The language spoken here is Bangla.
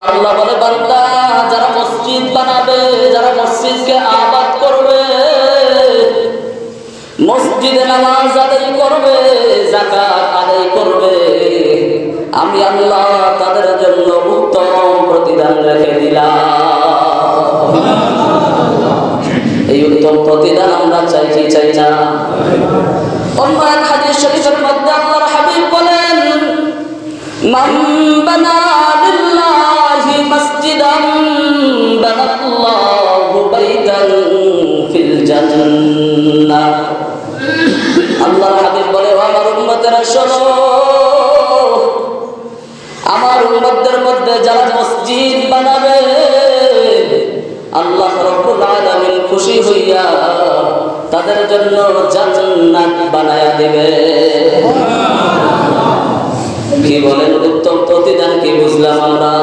আল্লাহ বলে বান্দা যারা মসজিদ বানাবে, যারা মসজিদকে আবাদ করবে, মসজিদে নামাজ আদায় করবে, যাকাত আদায় করবে, আমি আল্লাহ তাদের জন্য উত্তম প্রতিদান রেখে দিলাম। এই উত্তম প্রতিদান আমরা চাই কি চাই না? অন্য এক হাদিস শরীফের মধ্যে আল্লাহর হাবিব বলেন, মান বানা লিল্লাহি মাসজিদান বানাল্লাহু বাইতান ফিল জান্নাহ। আল্লাহর হাবিব বলে, আমার উম্মতেরা শোনো, আমার উম্মতদের মধ্যে যারা মসজিদ বানাবে, আল্লাহ রাব্বুল আলামিন খুশি হইয়া তাদের জন্য জান্নাত বানায়া দিবে। কি বলেন? উত্তম প্রতিদান কি বুঝলাম আমরা?